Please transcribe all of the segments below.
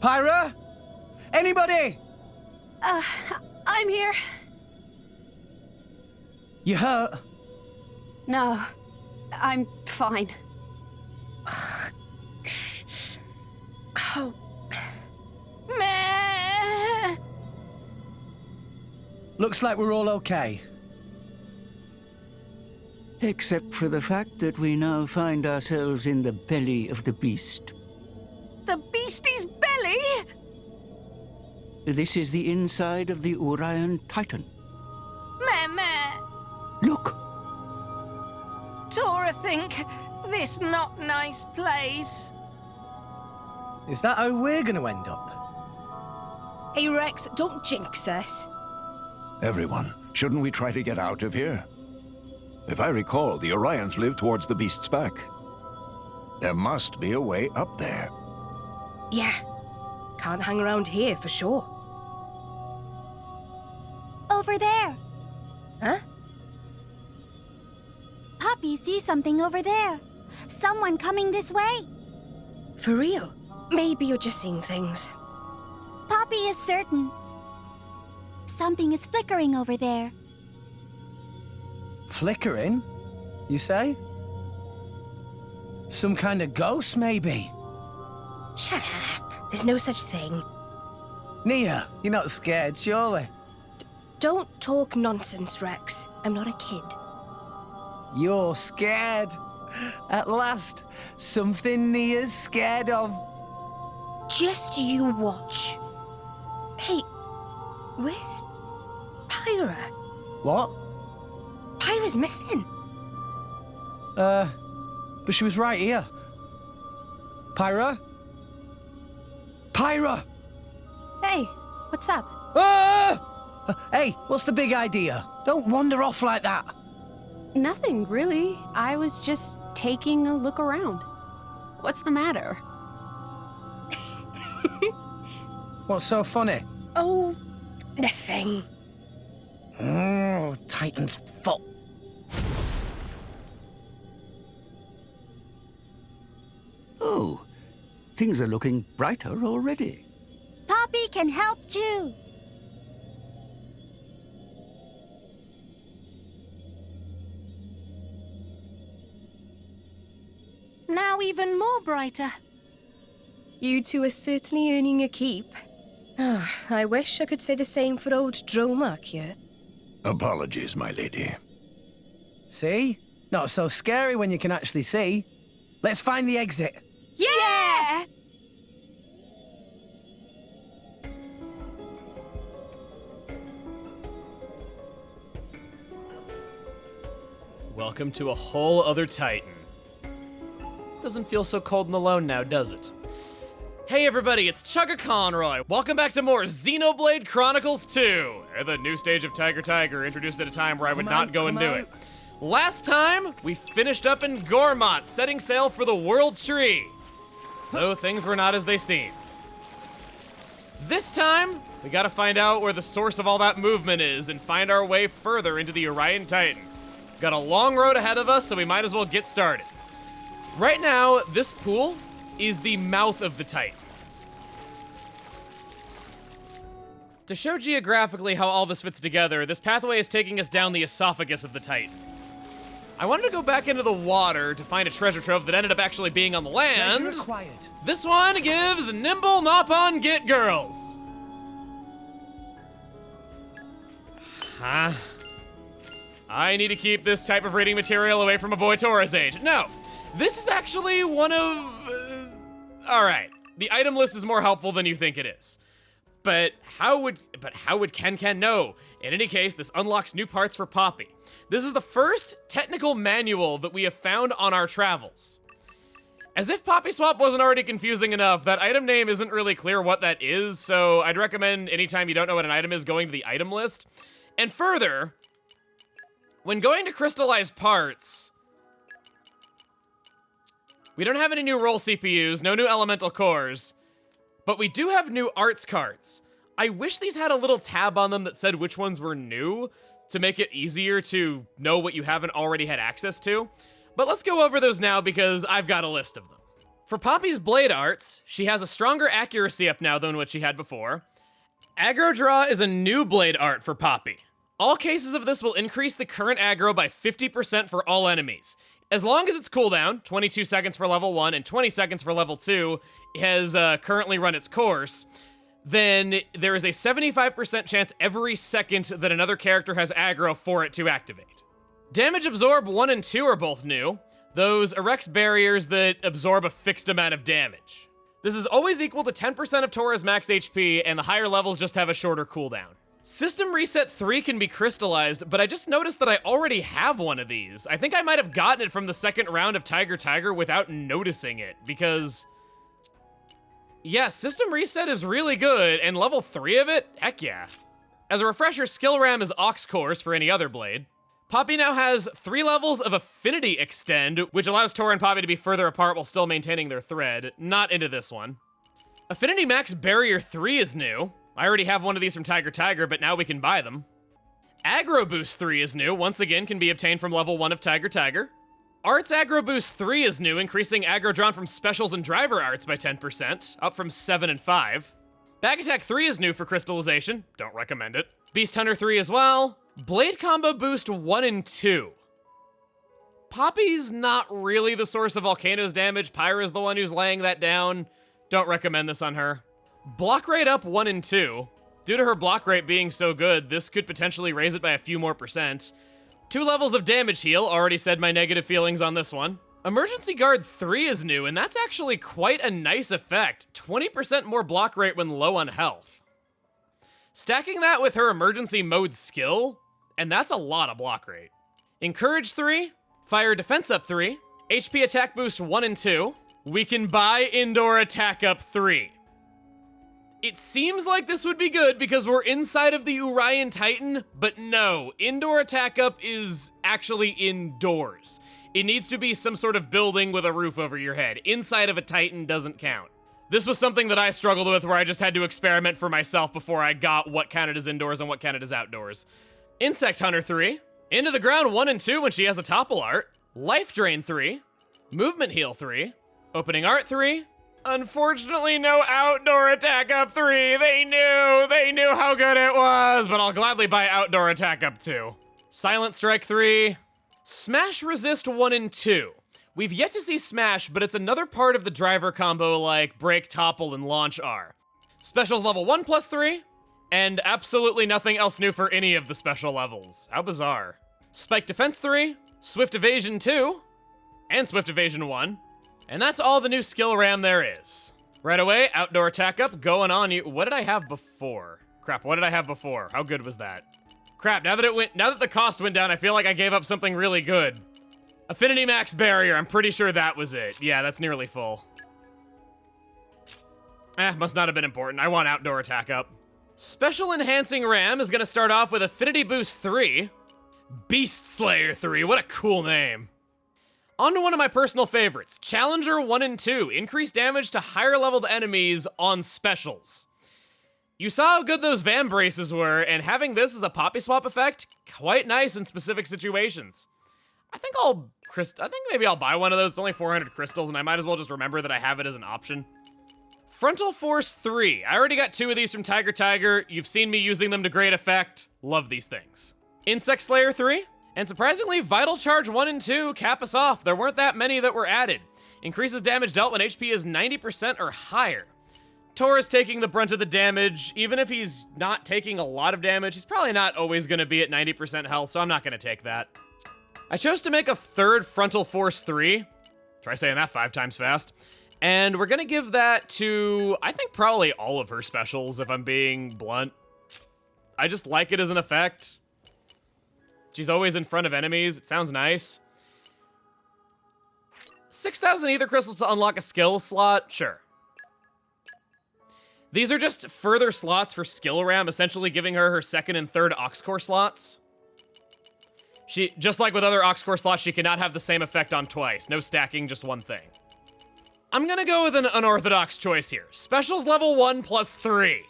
Pyra? Anybody? I'm here. You hurt? No, I'm fine. Oh. Meh. Looks like we're all okay. Except for the fact that we now find ourselves in the belly of the beast. The beastie's belly? This is the inside of the Urayan Titan. Meh. Look! Tora think this not nice place. Is that how we're gonna end up? Hey, Rex, don't jinx us. Everyone, shouldn't we try to get out of here? If I recall, the Orions live towards the beast's back. There must be a way up there. Yeah. Can't hang around here for sure. Over there. Huh? Poppy sees something over there. Someone coming this way. For real? Maybe you're just seeing things. Poppy is certain. Something is flickering over there. Flickering? You say? Some kind of ghost, maybe? Shut up. There's no such thing. Nia, you're not scared, surely? Don't talk nonsense, Rex. I'm not a kid. You're scared. At last, something Nia's scared of. Just you watch. Hey, where's Pyra? What? Pyra's missing. But she was right here. Pyra? Pyra! Hey, what's up? Ah! Hey, what's the big idea? Don't wander off like that. Nothing, really. I was just taking a look around. What's the matter? What's so funny? Oh, nothing. Oh, Titan's foot. Oh, things are looking brighter already. Poppy can help too. Now even more brighter. You two are certainly earning a keep. I wish I could say the same for old Dromark here. Apologies, my lady. See? Not so scary when you can actually see. Let's find the exit. Yeah! Welcome to a whole other Titan. Doesn't feel so cold and alone now, does it? Hey everybody, it's Chugga Conroy. Welcome back to more Xenoblade Chronicles 2. The new stage of Tiger, introduced at a time where I would not go and do it. Last time, we finished up in Gormott, setting sail for the World Tree. Though things were not as they seemed. This time, we gotta find out where the source of all that movement is and find our way further into the Urayan Titan. Got a long road ahead of us, so we might as well get started. Right now, this pool is the mouth of the Titan. To show geographically how all this fits together, this pathway is taking us down the esophagus of the Titan. I wanted to go back into the water to find a treasure trove that ended up actually being on the land. Treasure acquired. This one gives nimble nop-on get girls. Huh? I need to keep this type of reading material away from a boy Tora's age. No, this is actually one of... Alright, the item list is more helpful than you think it is. But how would Ken know? In any case, this unlocks new parts for Poppy. This is the first technical manual that we have found on our travels. As if Poppy Swap wasn't already confusing enough, that item name isn't really clear what that is, so I'd recommend anytime you don't know what an item is going to the item list. And further, when going to crystallize parts, we don't have any new roll CPUs, no new elemental cores, but we do have new arts cards. I wish these had a little tab on them that said which ones were new to make it easier to know what you haven't already had access to. But let's go over those now because I've got a list of them. For Poppy's blade arts, she has a stronger accuracy up now than what she had before. Aggro Draw is a new blade art for Poppy. All cases of this will increase the current aggro by 50% for all enemies. As long as its cooldown, 22 seconds for level 1 and 20 seconds for level 2, has currently run its course, then there is a 75% chance every second that another character has aggro for it to activate. Damage Absorb 1 and 2 are both new. Those erects barriers that absorb a fixed amount of damage. This is always equal to 10% of Tora's max HP, and the higher levels just have a shorter cooldown. System Reset 3 can be crystallized, but I just noticed that I already have one of these. I think I might have gotten it from the second round of Tiger without noticing it, because... yeah, System Reset is really good, and level 3 of it? Heck yeah. As a refresher, Skill Ram is Aux Cores for any other blade. Poppy now has 3 levels of Affinity Extend, which allows Tora and Poppy to be further apart while still maintaining their thread. Not into this one. Affinity Max Barrier 3 is new. I already have one of these from Tiger, but now we can buy them. Aggro Boost 3 is new, once again can be obtained from level 1 of Tiger. Arts Aggro Boost 3 is new, increasing aggro drawn from specials and driver arts by 10%, up from 7 and 5. Bag Attack 3 is new for crystallization, don't recommend it. Beast Hunter 3 as well. Blade Combo Boost 1 and 2. Poppy's not really the source of Volcano's damage, Pyra's the one who's laying that down. Don't recommend this on her. Block rate up 1 and 2. Due to her block rate being so good, this could potentially raise it by a few more %. 2 levels of damage heal, already said my negative feelings on this one. Emergency Guard 3 is new, and that's actually quite a nice effect. 20% more block rate when low on health. Stacking that with her emergency mode skill, and that's a lot of block rate. Encourage 3, Fire Defense up 3, HP Attack Boost 1 and 2. We can buy Indoor Attack up 3. It seems like this would be good because we're inside of the Urayan Titan, but no, Indoor Attack Up is actually indoors. It needs to be some sort of building with a roof over your head. Inside of a Titan doesn't count. This was something that I struggled with where I just had to experiment for myself before I got what counted as indoors and what counted as outdoors. Insect Hunter 3, Into the Ground 1 and 2 when she has a topple art, Life Drain 3, Movement Heal 3, Opening Art 3, unfortunately, no Outdoor Attack up 3. They knew how good it was, but I'll gladly buy Outdoor Attack up 2. Silent Strike 3. Smash Resist 1 and 2. We've yet to see Smash, but it's another part of the driver combo like Break, Topple, and Launch are. Specials level 1 plus 3, and absolutely nothing else new for any of the special levels. How bizarre. Spike Defense 3, Swift Evasion 2, and Swift Evasion 1. And that's all the new skill ram there is. Right away, Outdoor Attack Up going on you. What did I have before? Crap, what did I have before? How good was that? Crap, now that the cost went down, I feel like I gave up something really good. Affinity Max Barrier, I'm pretty sure that was it. Yeah, that's nearly full. Must not have been important. I want Outdoor Attack Up. Special Enhancing Ram is gonna start off with Affinity Boost 3. Beast Slayer 3, what a cool name. On to one of my personal favorites, Challenger 1 and 2, increase damage to higher leveled enemies on specials. You saw how good those Van Braces were, and having this as a Poppy Swap effect, quite nice in specific situations. I think maybe I'll buy one of those, it's only 400 crystals, and I might as well just remember that I have it as an option. Frontal Force 3, I already got 2 of these from Tiger, you've seen me using them to great effect, love these things. Insect Slayer 3, and surprisingly, Vital Charge 1 and 2 cap us off. There weren't that many that were added. Increases damage dealt when HP is 90% or higher. Tora's taking the brunt of the damage. Even if he's not taking a lot of damage, he's probably not always going to be at 90% health, so I'm not going to take that. I chose to make a third Frontal Force 3. Try saying that 5 times fast. And we're going to give that to, I think, probably all of her specials, if I'm being blunt. I just like it as an effect. She's always in front of enemies. It sounds nice. 6,000 Ether Crystals to unlock a skill slot? Sure. These are just further slots for Skill Ram, essentially giving her her second and third Aux Core slots. Just like with other Aux Core slots, she cannot have the same effect on twice. No stacking, just one thing. I'm gonna go with an unorthodox choice here. Specials level 1 plus 3.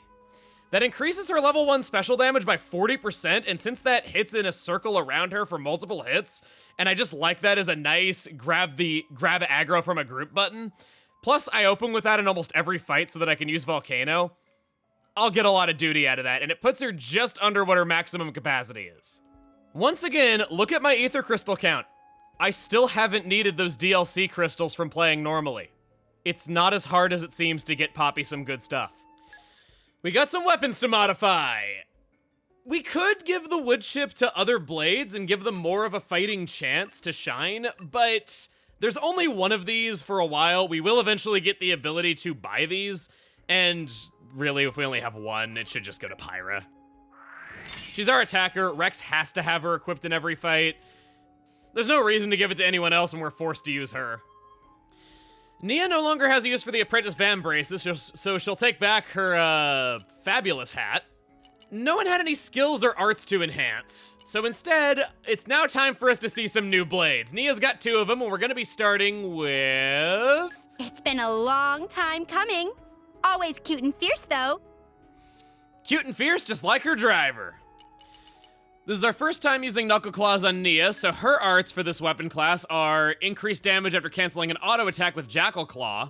That increases her level 1 special damage by 40%, and since that hits in a circle around her for multiple hits, and I just like that as a nice grab aggro from a group button, Plus, I open with that in almost every fight so that I can use Volcano. I'll get a lot of duty out of that, and it puts her just under what her maximum capacity is. Once again, look at my Ether Crystal count. I still haven't needed those DLC crystals from playing normally. It's not as hard as it seems to get Poppy some good stuff. We got some weapons to modify. We could give the wood chip to other blades and give them more of a fighting chance to shine, but there's only one of these for a while. We will eventually get the ability to buy these, and really, if we only have one, it should just go to Pyra. She's our attacker. Rex has to have her equipped in every fight. There's no reason to give it to anyone else when we're forced to use her. Nia no longer has a use for the Apprentice Band Braces, so she'll take back her, fabulous hat. No one had any skills or arts to enhance, so instead, it's now time for us to see some new blades. Nia's got 2 of them, and we're gonna be starting with... It's been a long time coming. Always cute and fierce, though. Cute and fierce, just like her driver. This is our first time using Knuckle Claws on Nia, so her arts for this weapon class are increased damage after canceling an auto attack with Jackal Claw,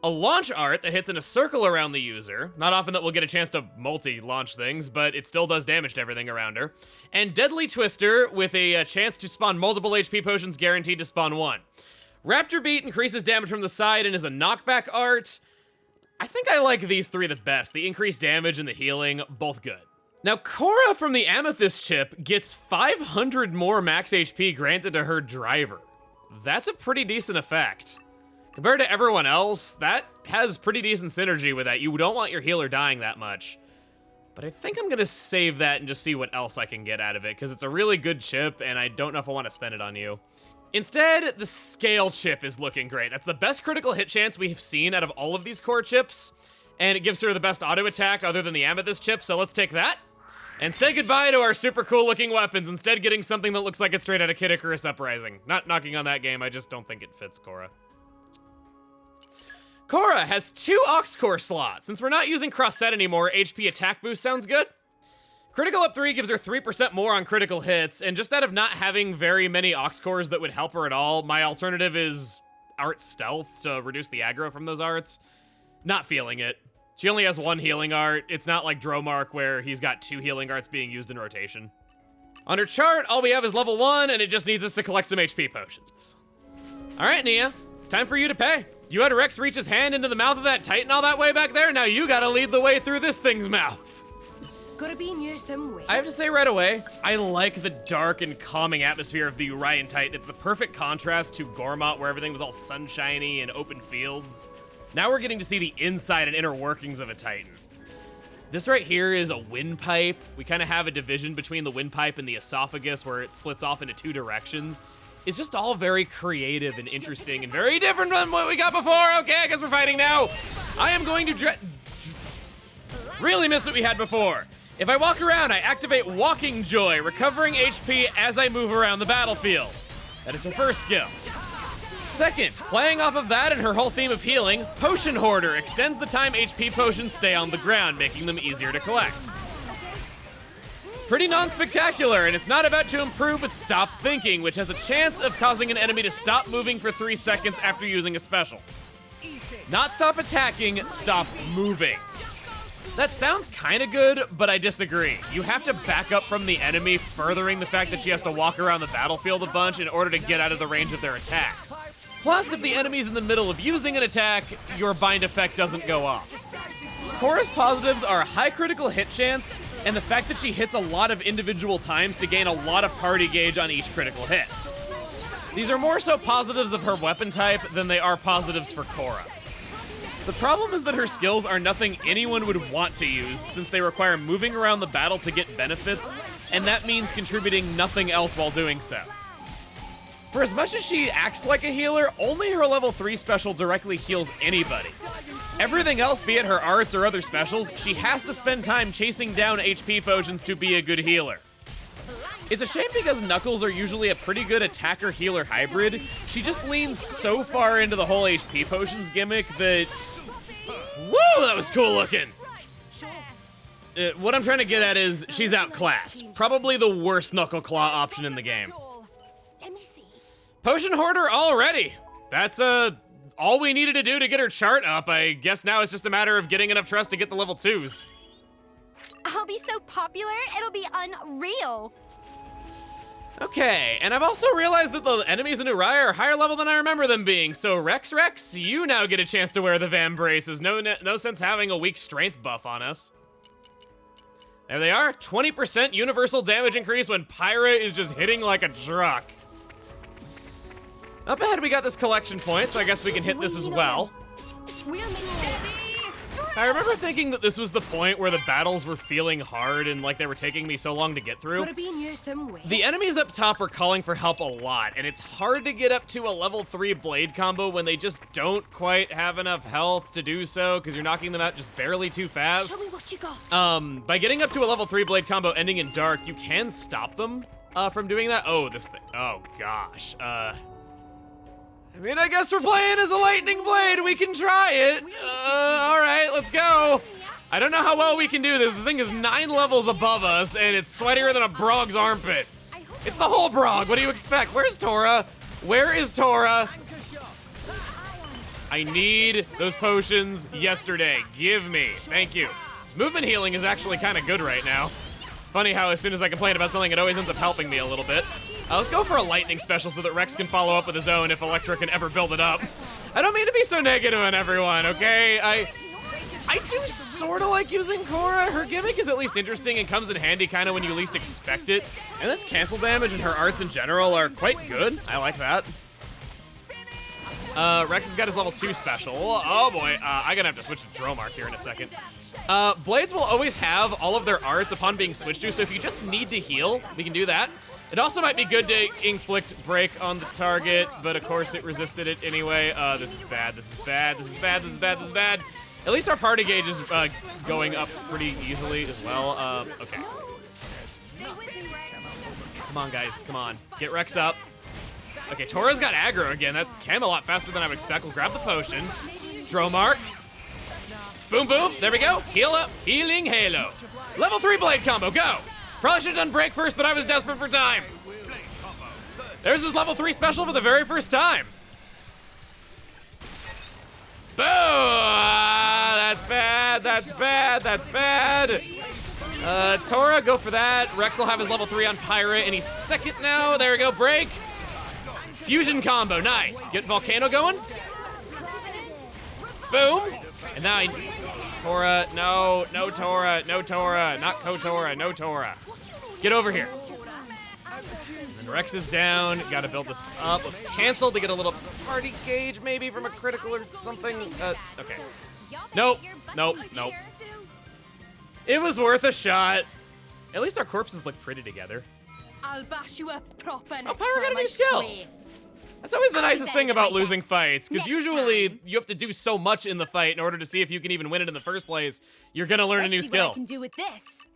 a launch art that hits in a circle around the user, not often that we'll get a chance to multi-launch things, but it still does damage to everything around her, and Deadly Twister with a chance to spawn multiple HP potions guaranteed to spawn 1. Raptor Beat increases damage from the side and is a knockback art. I think I like these 3 the best. The increased damage and the healing, both good. Now, Cora from the Amethyst chip gets 500 more max HP granted to her driver. That's a pretty decent effect. Compared to everyone else, that has pretty decent synergy with that. You don't want your healer dying that much. But I think I'm gonna save that and just see what else I can get out of it, because it's a really good chip, and I don't know if I want to spend it on you. Instead, the Scale chip is looking great. That's the best critical hit chance we've seen out of all of these core chips, and it gives her the best auto attack other than the Amethyst chip, so let's take that. And say goodbye to our super cool looking weapons, instead getting something that looks like it's straight out of Kid Icarus Uprising. Not knocking on that game, I just don't think it fits Cora. Cora has 2 Ox Core slots. Since we're not using Cross-Set anymore, HP attack boost sounds good. Critical Up 3 gives her 3% more on critical hits, and just out of not having very many Ox Cores that would help her at all, my alternative is Art Stealth to reduce the aggro from those arts. Not feeling it. She only has 1 healing art. It's not like Dromark where he's got 2 healing arts being used in rotation. On her chart, all we have is level 1, and it just needs us to collect some HP potions. All right, Nia, it's time for you to pay. You had Rex reach his hand into the mouth of that Titan all that way back there, now you gotta lead the way through this thing's mouth. Gotta be near some way. I have to say right away, I like the dark and calming atmosphere of the Urayan Titan. It's the perfect contrast to Gormott, where everything was all sunshiny and open fields. Now we're getting to see the inside and inner workings of a Titan. This right here is a windpipe. We kind of have a division between the windpipe and the esophagus where it splits off into 2 directions. It's just all very creative and interesting and very different from what we got before. Okay, I guess we're fighting now. I am going to really miss what we had before. If I walk around, I activate Walking Joy, recovering HP as I move around the battlefield. That is her first skill. Second, playing off of that and her whole theme of healing, Potion Hoarder extends the time HP potions stay on the ground, making them easier to collect. Pretty non-spectacular, and it's not about to improve with Stop Thinking, which has a chance of causing an enemy to stop moving for 3 seconds after using a special. Not stop attacking, stop moving. That sounds kinda good, but I disagree. You have to back up from the enemy, furthering the fact that she has to walk around the battlefield a bunch in order to get out of the range of their attacks. Plus, if the enemy's in the middle of using an attack, your bind effect doesn't go off. Cora's positives are high critical hit chance, and the fact that she hits a lot of individual times to gain a lot of party gauge on each critical hit. These are more so positives of her weapon type than they are positives for Cora. The problem is that her skills are nothing anyone would want to use, since they require moving around the battle to get benefits, and that means contributing nothing else while doing so. For as much as she acts like a healer, only her level 3 special directly heals anybody. Everything else, be it her arts or other specials, she has to spend time chasing down HP potions to be a good healer. It's a shame because Knuckles are usually a pretty good attacker-healer hybrid. She just leans so far into the whole HP potions gimmick that... Woo, that was cool looking! What I'm trying to get at is, she's outclassed. Probably the worst Knuckle Claw option in the game. Potion Hoarder already! That's a all we needed to do to get her chart up. I guess now it's just a matter of getting enough trust to get the level 2s. I'll be so popular, it'll be unreal. Okay, and I've also realized that the enemies in Urayan are higher level than I remember them being, so Rex, you now get a chance to wear the Vam Braces. No sense having a weak strength buff on us. There they are, 20% universal damage increase when Pyra is just hitting like a truck. Up ahead we got this collection point, so I guess we can hit this as well. I remember thinking that this was the point where the battles were feeling hard and like they were taking me so long to get through. The enemies up top are calling for help a lot, and it's hard to get up to a level 3 blade combo when they just don't quite have enough health to do so, because you're knocking them out just barely too fast. Show me what you got. By getting up to a level 3 blade combo ending in dark, you can stop them from doing that. Oh, this thing. Oh, gosh. I mean, I guess we're playing as a lightning blade. We can try it. All right, let's go. I don't know how well we can do this. The thing is 9 levels above us, and it's sweatier than a Brog's armpit. It's the whole Brog. What do you expect? Where's Tora? Where is Tora? I need those potions yesterday. Give me. Thank you. This movement healing is actually kind of good right now. Funny how as soon as I complain about something, it always ends up helping me a little bit. Let's go for a lightning special so that Rex can follow up with his own if Electra can ever build it up. I don't mean to be so negative on everyone, okay? I do sort of like using Cora. Her gimmick is at least interesting and comes in handy kind of when you least expect it. And this cancel damage and her arts in general are quite good. I like that. Rex has got his level 2 special. Oh boy, I'm gonna have to switch to Dromark here in a second. Blades will always have all of their arts upon being switched to, so if you just need to heal, we can do that. It also might be good to inflict break on the target, but of course it resisted it anyway. This is bad, this is bad, this is bad, this is bad, this is bad. At least our party gauge is going up pretty easily as well. Okay. Come on, guys, come on. Get Rex up. Okay, Tora's got aggro again. That came a lot faster than I would expect. We'll grab the potion. Dromark. Boom, boom. There we go. Heal up. Healing Halo. Level 3 blade combo. Go. Probably should have done break first, but I was desperate for time. There's his level 3 special for the very first time. Boo! That's bad. That's bad. That's bad. Tora, go for that. Rex will have his level 3 on Pyra any second now. There we go. Break. Fusion combo. Nice. Get Volcano going. Boom. And now Tora. No. No Tora. No Tora. Not KoTora. No Tora. Get over here. And Rex is down. Gotta build this up. Let's cancel to get a little party gauge maybe from a critical or something. Okay. Nope. Nope. Nope. It was worth a shot. At least our corpses look pretty together. I'll bash you up proper Oh, Pyra got a new skill. That's always the nicest thing about losing fights, because usually you have to do so much in the fight in order to see if you can even win it in the first place. You're gonna learn a new skill. What I can do with this.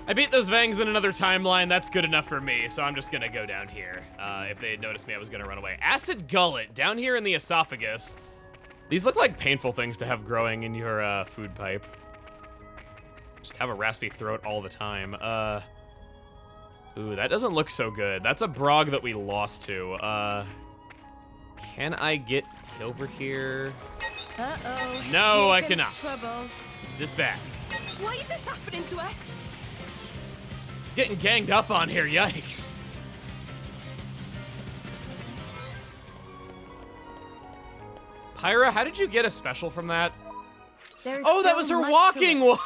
I beat those Vangs in another timeline. That's good enough for me, so I'm just gonna go down here. If they had noticed me, I was gonna run away. Acid Gullet, down here in the esophagus. These look like painful things to have growing in your food pipe. Just have a raspy throat all the time. Ooh, that doesn't look so good. That's a Brog that we lost to. Can I get over here? Uh-oh. No, Here I comes cannot. Trouble. This back. Why is this happening to us? Just getting ganged up on here, yikes. Pyra, how did you get a special from that? There's Oh, that so was her much to walking it. one.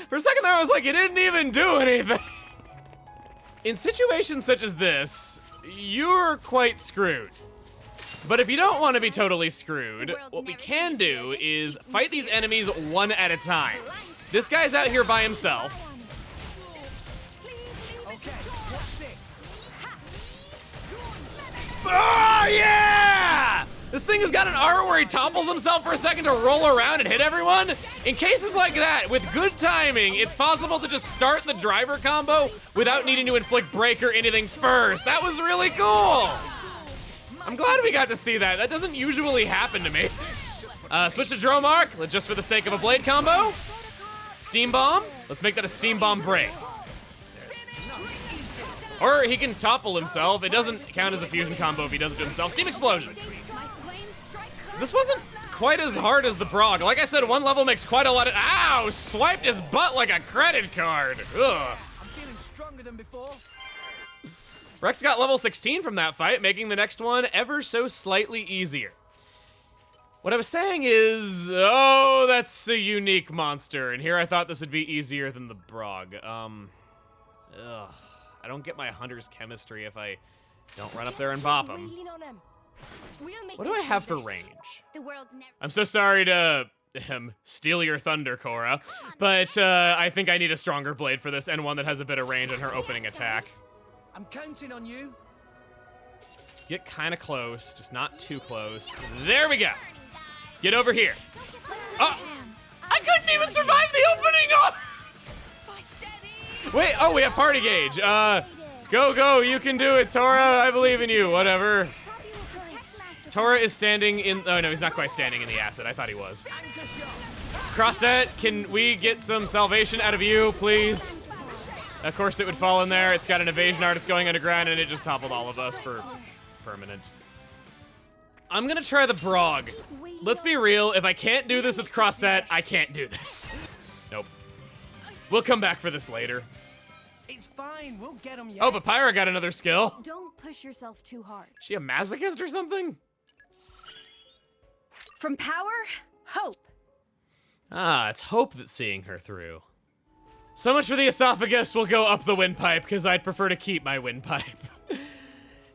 For a second there, I was like, it didn't even do anything. In situations such as this, you're quite screwed. But if you don't want to be totally screwed, what we can do is fight these enemies one at a time. This guy's out here by himself. Oh, yeah! This thing has got an art where he topples himself for a second to roll around and hit everyone. In cases like that, with good timing, it's possible to just start the driver combo without needing to inflict break or anything first. That was really cool. I'm glad we got to see that. That doesn't usually happen to me. Switch to Dromark, just for the sake of a blade combo. Steam Bomb, let's make that a Steam Bomb break. Or he can topple himself. It doesn't count as a fusion combo if he does it to himself. Steam Explosion. This wasn't quite as hard as the Brog. Like I said, one level makes quite a lot of— Ow! Swiped his butt like a credit card. Ugh. I'm feeling stronger than before. Rex got level 16 from that fight, making the next one ever so slightly easier. What I was saying is, oh, that's a unique monster, and here I thought this would be easier than the Brog. Ugh. I don't get my hunter's chemistry if I don't run up there and bop him. What do I have for range? I'm so sorry to steal your thunder, Cora, but I think I need a stronger blade for this and one that has a bit of range on her opening attack. I'm counting on you. Let's get kind of close, just not too close. There we go. Get over here. Oh, I couldn't even survive the opening arts. Wait, oh, we have party gauge. Go, you can do it, Tora. I believe in you, whatever. Tora is standing in, oh no, he's not quite standing in the acid. I thought he was. Crossette, can we get some salvation out of you, please? Of course it would fall in there. It's got an evasion art, it's going underground, and it just toppled all of us for permanent. I'm gonna try the Brog. Let's be real, if I can't do this with Crossette, I can't do this. Nope. We'll come back for this later. It's fine, we'll get him yet. Oh, but Pyra got another skill. Don't push yourself too hard. Is she a masochist or something? From power, hope. Ah, it's hope that's seeing her through. So much for the esophagus, we'll go up the windpipe, because I'd prefer to keep my windpipe.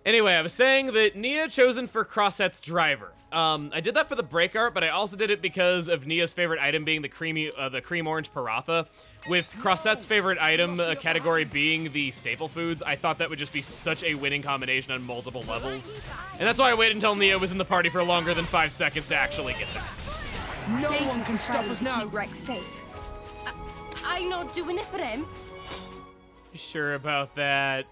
Anyway, I was saying that Nia chosen for Crossette's driver. I did that for the break art, but I also did it because of Nia's favorite item being the cream orange paratha. With Crossette's favorite item category being the staple foods, I thought that would just be such a winning combination on multiple levels. And that's why I waited until Nia was in the party for longer than 5 seconds to actually get there. No one can stop us now. Keep Rex safe. I'm not doing it for him. You sure about that?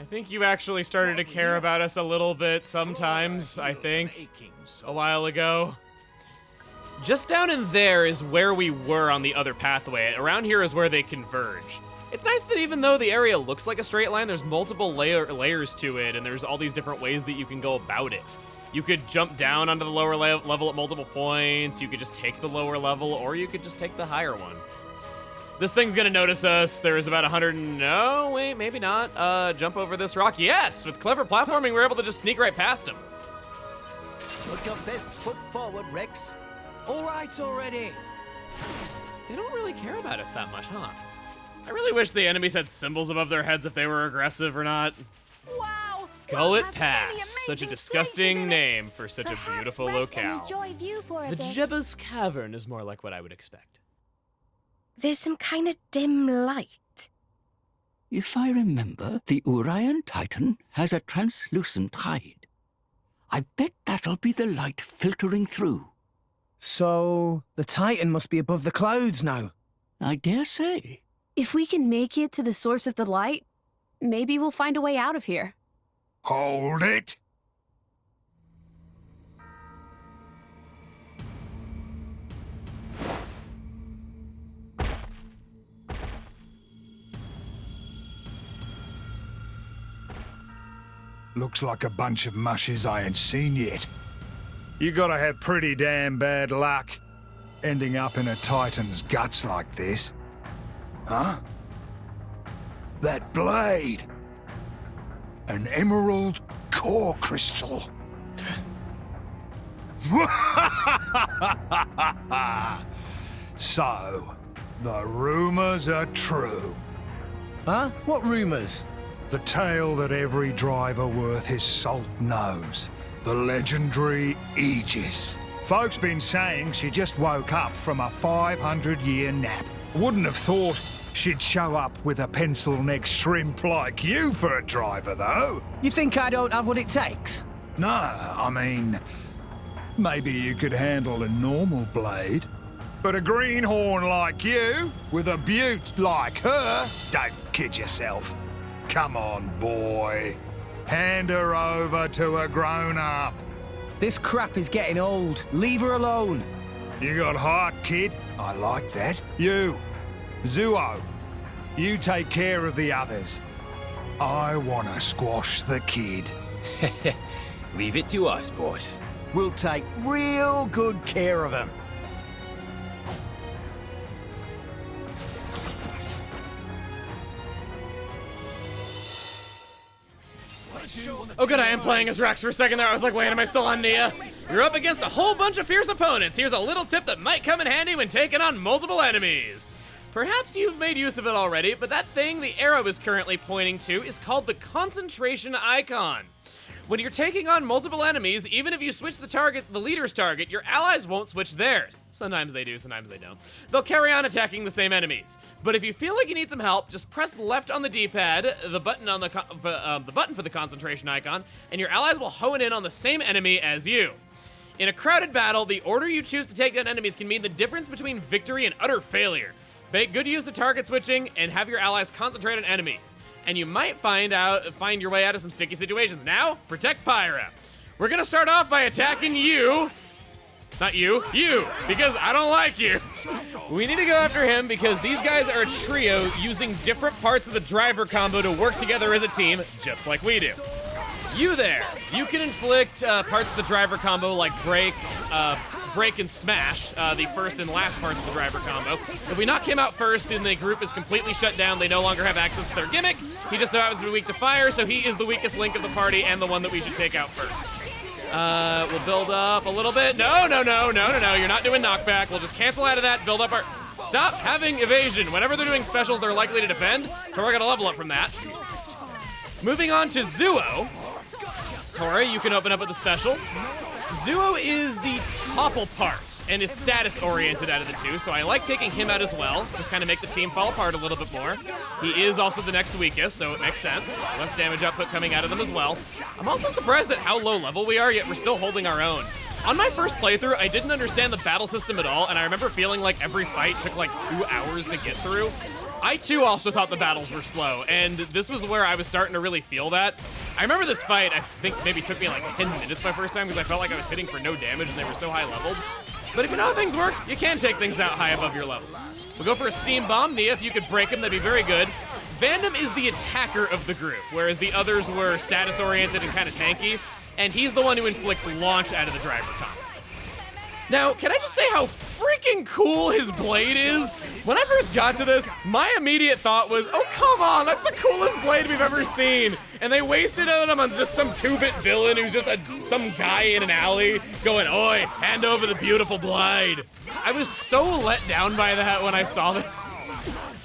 I think you actually started to care about us a little bit sometimes, I think, a while ago. Just down in there is where we were on the other pathway. Around here is where they converge. It's nice that even though the area looks like a straight line, there's multiple layers to it, and there's all these different ways that you can go about it. You could jump down onto the lower level at multiple points, you could just take the lower level, or you could just take the higher one. This thing's gonna notice us. There's about 100, no, wait, maybe not. Jump over this rock. Yes, with clever platforming, we're able to just sneak right past him. Put your best foot forward, Rex. All right already. They don't really care about us that much, huh? I really wish the enemies had symbols above their heads if they were aggressive or not. Wow! Gullet Well, Pass, such a disgusting name for such a Perhaps beautiful rest and locale. enjoy view for a The bit. Jebus Cavern is more like what I would expect. There's some kind of dim light. If I remember, the Urayan Titan has a translucent hide. I bet that'll be the light filtering through. So, the Titan must be above the clouds now. I dare say. If we can make it to the source of the light, maybe we'll find a way out of here. Hold it! Looks like a bunch of mushes I ain't seen yet. You gotta have pretty damn bad luck ending up in a Titan's guts like this. Huh? That blade! An emerald core crystal. So, the rumors are true. Huh? What rumors? The tale that every driver worth his salt knows. The legendary Aegis. Folks been saying she just woke up from a 500-year nap. Wouldn't have thought she'd show up with a pencil-neck shrimp like you for a driver, though. You think I don't have what it takes? No, I mean, maybe you could handle a normal blade. But a greenhorn like you, with a beaut like her, don't kid yourself. Come on, boy. Hand her over to a grown-up. This crap is getting old. Leave her alone. You got heart, kid. I like that. You, Zuo, you take care of the others. I want to squash the kid. Leave it to us, boss. We'll take real good care of him. Oh good, I am playing as Rex for a second there. I was like, wait, am I still on Nia? You're up against a whole bunch of fierce opponents. Here's a little tip that might come in handy when taking on multiple enemies. Perhaps you've made use of it already, but that thing the arrow is currently pointing to is called the concentration icon. When you're taking on multiple enemies, even if you switch the leader's target, your allies won't switch theirs. Sometimes they do, sometimes they don't. They'll carry on attacking the same enemies. But if you feel like you need some help, just press left on the D-pad, the button on the button for the concentration icon, and your allies will hone in on the same enemy as you. In a crowded battle, the order you choose to take down enemies can mean the difference between victory and utter failure. Make good use of target switching and have your allies concentrate on enemies. And you might find your way out of some sticky situations. Now, protect Pyra. We're gonna start off by attacking you. Not you, because I don't like you. We need to go after him because these guys are a trio using different parts of the driver combo to work together as a team, just like we do. You there, you can inflict parts of the driver combo like break and smash, the first and last parts of the driver combo. If we knock him out first, then the group is completely shut down. They no longer have access to their gimmick. He just so happens to be weak to fire, so he is the weakest link of the party and the one that we should take out first. We'll build up a little bit. No, you're not doing knockback. We'll just cancel out of that, build up our... Stop having evasion. Whenever they're doing specials, they're likely to defend, so we're gonna level up from that. Moving on to Zuo. Tori, you can open up with the special. Zuo is the topple part and is status oriented out of the two, so I like taking him out as well, just kind of make the team fall apart a little bit more. He is also the next weakest, so it makes sense. Less damage output coming out of them as well. I'm also surprised at how low level we are, yet we're still holding our own. On my first playthrough, I didn't understand the battle system at all, and I remember feeling like every fight took like 2 hours to get through. I too also thought the battles were slow, and this was where I was starting to really feel that. I remember this fight, I think maybe took me like 10 minutes my first time because I felt like I was hitting for no damage and they were so high leveled. But if you know how things work, you can take things out high above your level. We'll go for a steam bomb. Nia, if you could break him, that'd be very good. Vandam is the attacker of the group, whereas the others were status oriented and kind of tanky, and he's the one who inflicts launch out of the driver combo. Now, can I just say how freaking cool his blade is? When I first got to this, my immediate thought was, oh, come on, that's the coolest blade we've ever seen. And they wasted it on him on just some 2-bit villain who's just some guy in an alley going, oi, hand over the beautiful blade. I was so let down by that when I saw this.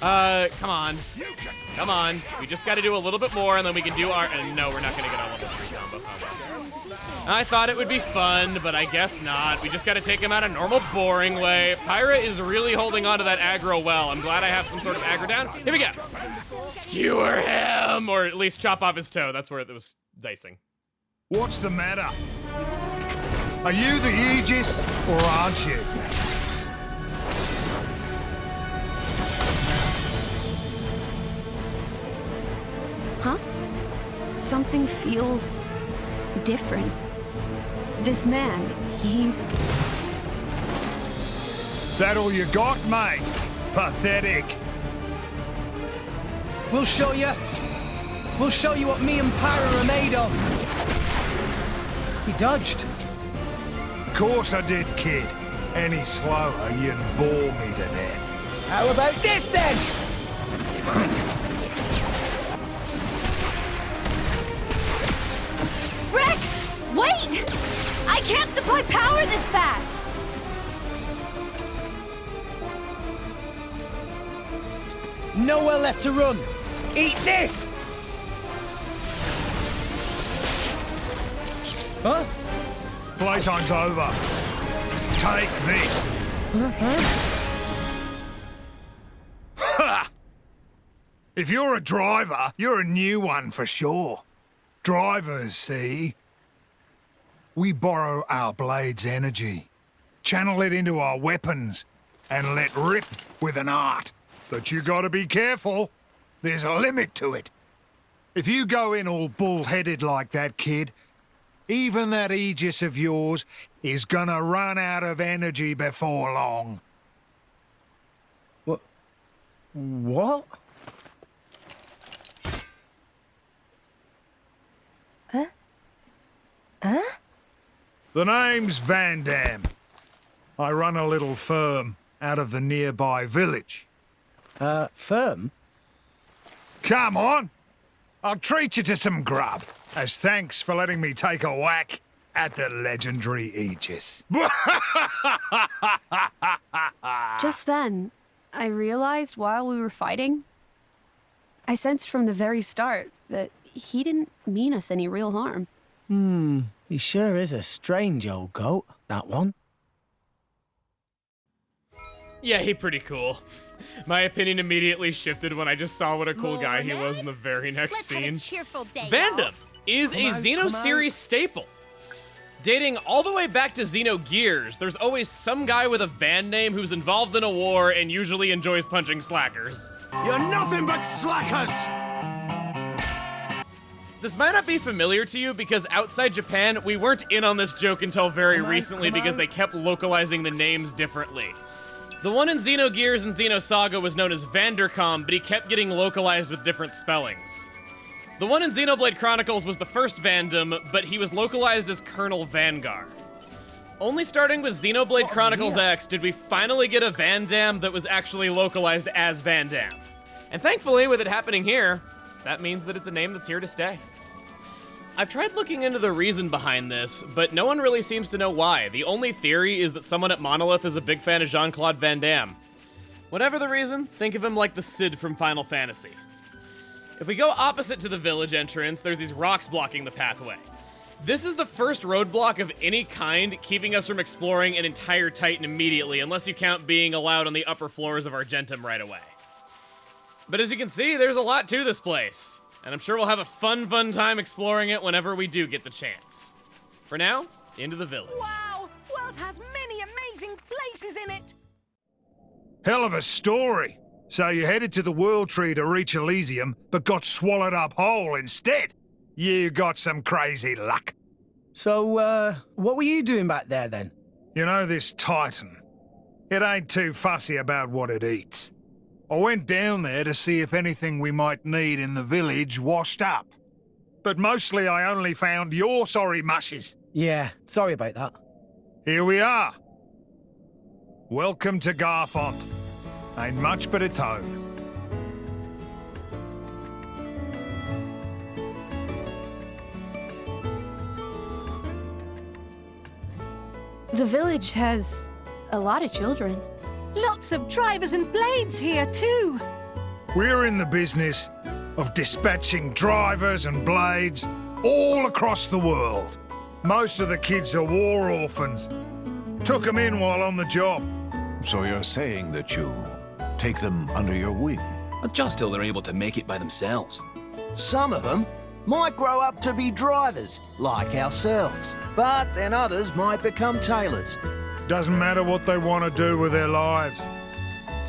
Come on. We just gotta do a little bit more and then we can do our, no, we're not gonna get our level 3 combo. I thought it would be fun, but I guess not. We just gotta take him out a normal, boring way. Pyra is really holding on to that aggro well. I'm glad I have some sort of aggro down. Here we go. Skewer him! Or at least chop off his toe. That's where it was dicing. What's the matter? Are you the Aegis, or aren't you? Huh? Something feels different. This man, he's... That all you got, mate? Pathetic. We'll show you. We'll show you what me and Pyra are made of. He dodged. Of course I did, kid. Any slower, you'd bore me to death. How about this, then? Rex! Wait! I can't supply power this fast! Nowhere left to run. Eat this! Huh? Playtime's over. Take this. Ha! If you're a driver, you're a new one for sure. Drivers, see? We borrow our blade's energy, channel it into our weapons, and let rip with an art. But you gotta be careful. There's a limit to it. If you go in all bull-headed like that, kid, even that Aegis of yours is gonna run out of energy before long. What? The name's Van Dam. I run a little firm out of the nearby village. Firm? Come on! I'll treat you to some grub, as thanks for letting me take a whack at the legendary Aegis. Just then, I realized while we were fighting, I sensed from the very start that he didn't mean us any real harm. He sure is a strange old goat, that one. Yeah, he pretty cool. My opinion immediately shifted when I just saw what a cool guy he was in the very next scene. Vandam is a Xeno series staple. Dating all the way back to Xenogears, there's always some guy with a Van name who's involved in a war and usually enjoys punching slackers. You're nothing but slackers! This might not be familiar to you because outside Japan, we weren't in on this joke until very recently because they kept localizing the names differently. The one in Xenogears and Xenosaga was known as Vandercom, but he kept getting localized with different spellings. The one in Xenoblade Chronicles was the first Vandam, but he was localized as Colonel Vanguard. Only starting with Xenoblade Chronicles X did we finally get a Vandam that was actually localized as Vandam. And thankfully, with it happening here, that means that it's a name that's here to stay. I've tried looking into the reason behind this, but no one really seems to know why. The only theory is that someone at Monolith is a big fan of Jean-Claude Van Damme. Whatever the reason, think of him like the Cid from Final Fantasy. If we go opposite to the village entrance, there's these rocks blocking the pathway. This is the first roadblock of any kind, keeping us from exploring an entire Titan immediately, unless you count being allowed on the upper floors of Argentum right away. But as you can see, there's a lot to this place, and I'm sure we'll have a fun time exploring it whenever we do get the chance. For now, into the village. Wow! World has many amazing places in it! Hell of a story. So you headed to the World Tree to reach Elysium, but got swallowed up whole instead. You got some crazy luck. So, what were you doing back there then? You know this Titan? It ain't too fussy about what it eats. I went down there to see if anything we might need in the village washed up. But mostly I only found your sorry mushes. Yeah, sorry about that. Here we are. Welcome to Garfont. Ain't much but a toad. The village has a lot of children. Lots of drivers and blades here, too. We're in the business of dispatching drivers and blades all across the world. Most of the kids are war orphans. Took them in while on the job. So you're saying that you take them under your wing? Just till they're able to make it by themselves. Some of them might grow up to be drivers, like ourselves. But then others might become tailors. Doesn't matter what they want to do with their lives.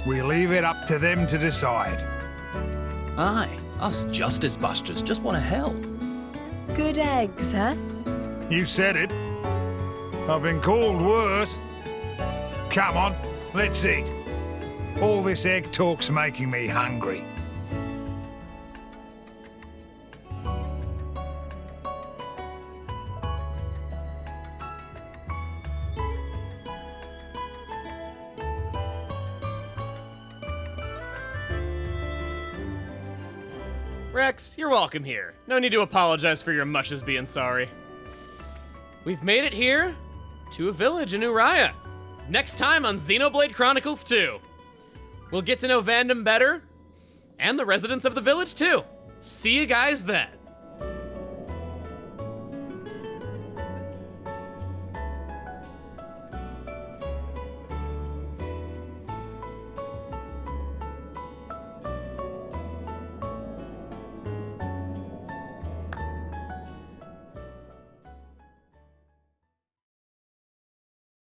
We leave it up to them to decide. Aye, us justice busters just want to help. Good eggs, huh? You said it. I've been called worse. Come on, let's eat. All this egg talk's making me hungry. Rex, you're welcome here. No need to apologize for your mushes being sorry. We've made it here to a village in Urayan. Next time on Xenoblade Chronicles 2. We'll get to know Vandam better, and the residents of the village too. See you guys then.